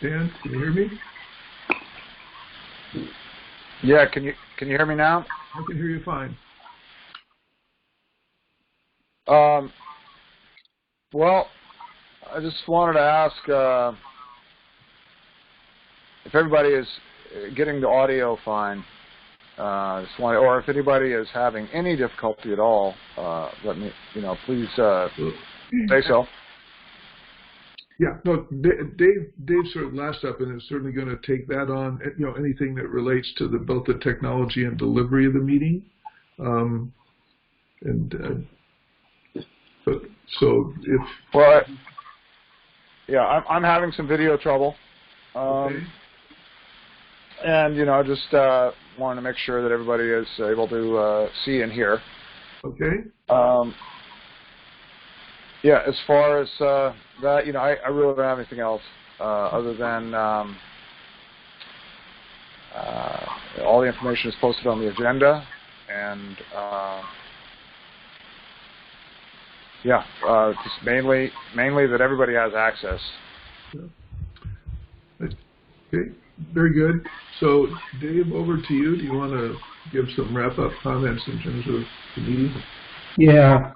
Dan, can you hear me? Yeah, can you hear me now? I can hear you fine. Well, I just wanted to ask if everybody is getting the audio fine. Or if anybody is having any difficulty at all, let me, please say so. Yeah, no, Dave's sort of last up, and is certainly going to take that on. Anything that relates to both the technology and delivery of the meeting, I'm having some video trouble, okay. And I just wanted to make sure that everybody is able to see and hear. Okay. Yeah, as far as that, I really don't have anything else other than all the information is posted on the agenda, and just mainly that everybody has access. Okay, very good. So, Dave, over to you. Do you want to give some wrap-up comments in terms of the meeting? Yeah.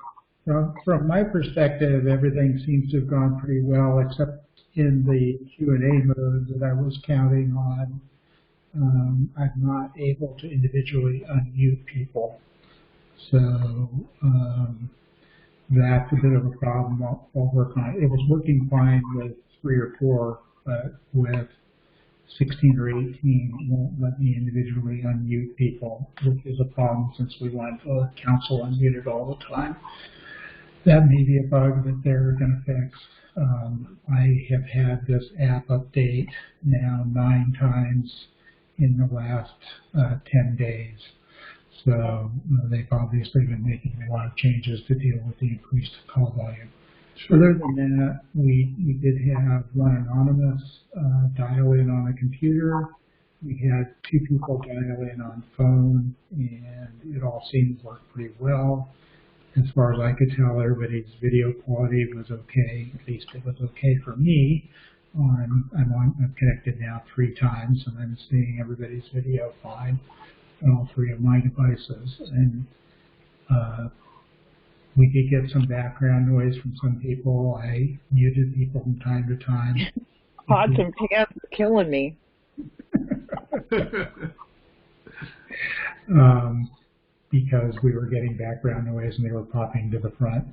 From my perspective, everything seems to have gone pretty well, except in the Q&A mode that I was counting on. I'm not able to individually unmute people. So that's a bit of a problem. I'll work on it. It was working fine with 3 or 4, but with 16 or 18, it won't let me individually unmute people, which is a problem since we want council unmuted all the time. That may be a bug that they're going to fix. I have had this app update now 9 times in the last 10 days. So they've obviously been making a lot of changes to deal with the increased call volume. Sure. Other than that, we did have one anonymous dial in on a computer. We had 2 people dial in on phone, and it all seemed to work pretty well. As far as I could tell, everybody's video quality was okay. At least it was okay for me. I'm connected now 3 times, and I'm seeing everybody's video fine on all 3 of my devices. And we did get some background noise from some people. I muted people from time to time. Pods and pants killing me. Because we were getting background noise and they were popping to the front.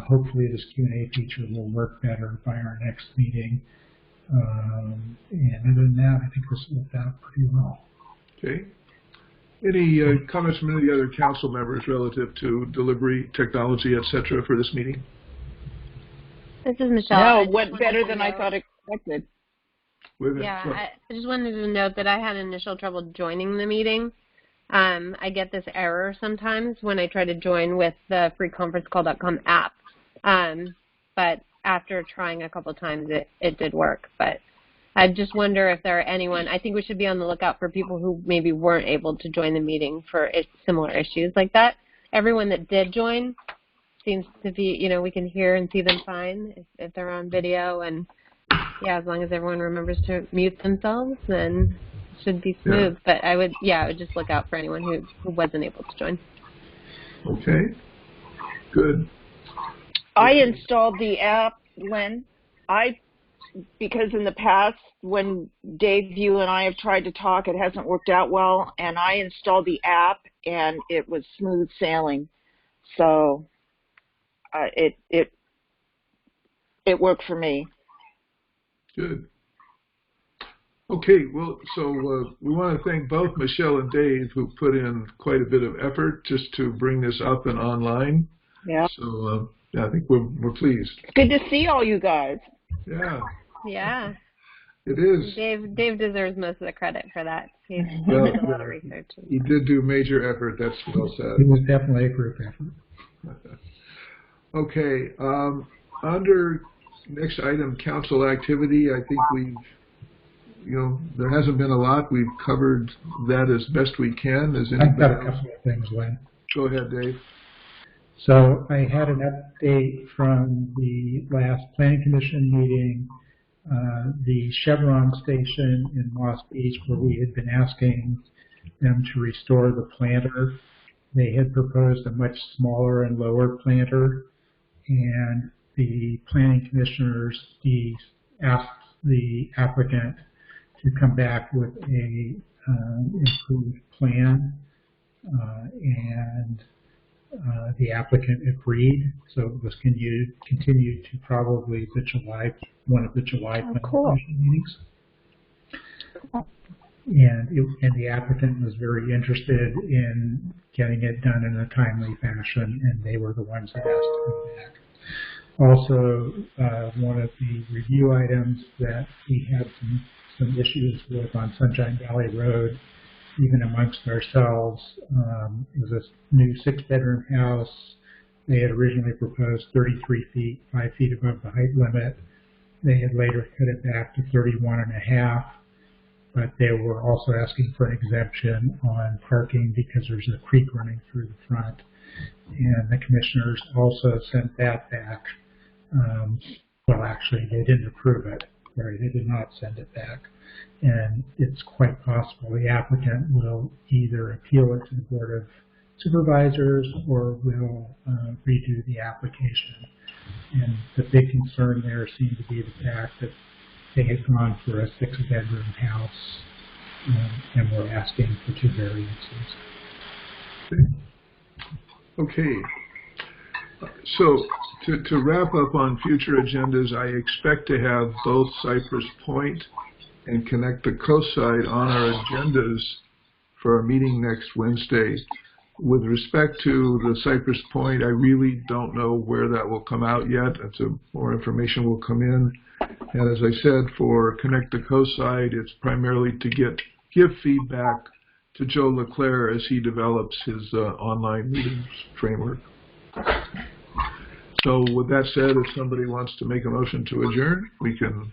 Hopefully this Q&A feature will work better by our next meeting. And other than that, I think this worked out pretty well. Okay. Any comments from any other council members relative to delivery, technology, etc. for this meeting? This is Michelle. No, went better than I thought expected. Yeah, I just wanted to note that I had initial trouble joining the meeting. I get this error sometimes when I try to join with the freeconferencecall.com app. But after trying a couple of times, it did work. But I just wonder if there are anyone, I think we should be on the lookout for people who maybe weren't able to join the meeting for similar issues like that. Everyone that did join seems to be, you know, we can hear and see them fine if they're on video, and yeah, as long as everyone remembers to mute themselves, then it should be smooth. Yeah. But I would just look out for anyone who wasn't able to join. Okay, good. I installed the app, Lynn. Because in the past, when Dave, you and I have tried to talk, it hasn't worked out well, and I installed the app, and it was smooth sailing. So it worked for me. Good. Okay, well, so we want to thank both Michelle and Dave, who put in quite a bit of effort just to bring this up and online. Yeah. So I think we're pleased. Good to see all you guys. Yeah. Yeah. It is. Dave deserves most of the credit for that. He did a lot of research. He did do major effort. That's well said. It was definitely a group effort. Okay. Under next item, council activity, I think there hasn't been a lot. We've covered that as best we can. I've got a couple of things, Lynn. Go ahead, Dave. So I had an update from the last Planning Commission meeting. The Chevron station in Moss Beach, where we had been asking them to restore the planter. They had proposed a much smaller and lower planter, and the planning commissioners asked the applicant to come back with a improved plan, and the applicant agreed, so it was continued to probably one of the July planning commission meetings. And the applicant was very interested in getting it done in a timely fashion, and they were the ones that asked to come back. Also, one of the review items that we had some issues with on Sunshine Valley Road, even amongst ourselves, was a new 6-bedroom house. They had originally proposed 33 feet, 5 feet above the height limit. They had later cut it back to 31.5, but they were also asking for an exemption on parking because there's a creek running through the front. And the commissioners also sent that back. Well, actually, they didn't approve it. Sorry, they did not send it back. And it's quite possible the applicant will either appeal it to the Board of Supervisors or will redo the application. And the big concern there seemed to be the fact that they had gone for a 6-bedroom house and were asking for 2 variances. Okay. So to wrap up on future agendas, I expect to have both Cypress Point and Connect the Coast Side on our agendas for our meeting next Wednesday. With respect to the Cypress Point, I really don't know where that will come out yet. More information will come in. And as I said, for Connect the Coast Side, it's primarily to give feedback to Joe LeClaire as he develops his online meetings framework. So with that said, if somebody wants to make a motion to adjourn, we can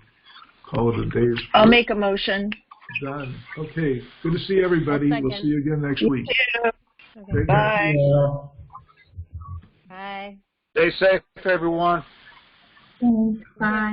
call it a day. I'll make a motion. Done. Okay. Good to see everybody. We'll see you again next week. Okay. Bye. Bye. Stay safe, everyone. Bye.